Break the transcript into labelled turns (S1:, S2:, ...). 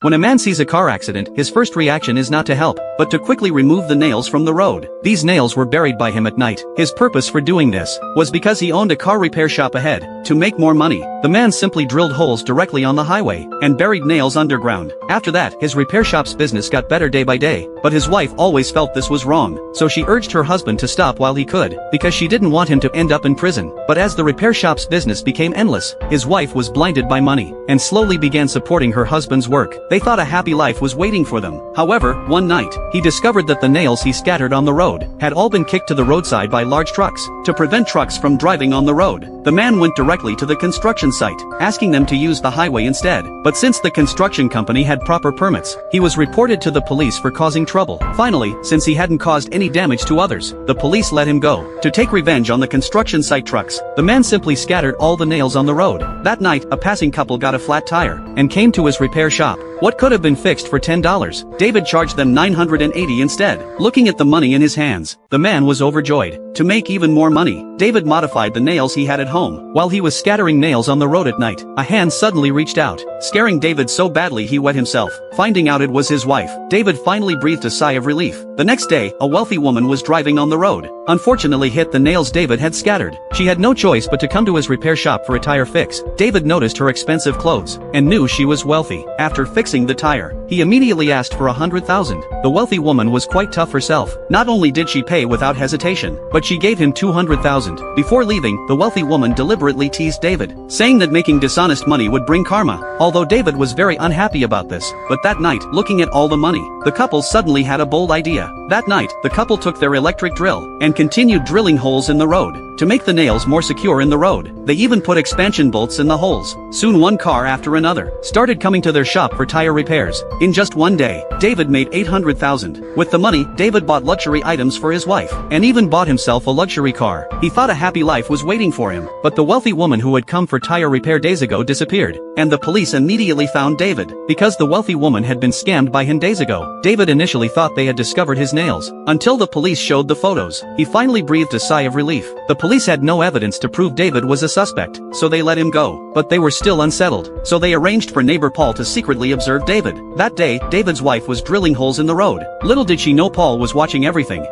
S1: When a man sees a car accident, his first reaction is not to help, but to quickly remove the nails from the road. These nails were buried by him at night. His purpose for doing this was because he owned a car repair shop ahead. To make more money, the man simply drilled holes directly on the highway and buried nails underground. After that, his repair shop's business got better day by day, but his wife always felt this was wrong, so she urged her husband to stop while he could, because she didn't want him to end up in prison. But as the repair shop's business became endless, his wife was blinded by money and slowly began supporting her husband's work. They thought a happy life was waiting for them. However, one night, he discovered that the nails he scattered on the road had all been kicked to the roadside by large trucks. To prevent trucks from driving on the road, the man went directly to the construction site, asking them to use the highway instead. But since the construction company had proper permits, he was reported to the police for causing trouble. Finally, since he hadn't caused any damage to others, the police let him go. To take revenge on the construction site trucks, the man simply scattered all the nails on the road. That night, a passing couple got a flat tire and came to his repair shop. What could have been fixed for $10, David charged them $980 instead. Looking at the money in his hands, the man was overjoyed. To make even more money, David modified the nails he had at home. While he was scattering nails on the road at night, a hand suddenly reached out, scaring David so badly he wet himself. Finding out it was his wife, David finally breathed a sigh of relief. The next day, a wealthy woman was driving on the road, unfortunately hit the nails David had scattered. She had no choice but to come to his repair shop for a tire fix. David noticed her expensive clothes and knew she was wealthy. After fixing the tire, he immediately asked for $100,000. The wealthy woman was quite tough herself. Not only did she pay without hesitation, but she gave him $200,000. Before leaving, the wealthy woman deliberately teased David, saying that making dishonest money would bring karma. Although David was very unhappy about this, but that night, looking at all the money, the couple suddenly had a bold idea. That night, the couple took their electric drill and continued drilling holes in the road to make the nails more secure in the road. They even put expansion bolts in the holes. Soon one car after another started coming to their shop for tire repairs. In just one day, David made $800,000. With the money, David bought luxury items for his wife, and even bought himself a luxury car. He thought a happy life was waiting for him, but the wealthy woman who had come for tire repair days ago disappeared, and the police immediately found David, because the wealthy woman had been scammed by him days ago. David initially thought they had discovered his nails, until the police showed the photos. He finally breathed a sigh of relief. The police had no evidence to prove David was a suspect, so they let him go. But they were still unsettled, so they arranged for neighbor Paul to secretly observe David. That day, David's wife was drilling holes in the road. Little did she know Paul was watching everything.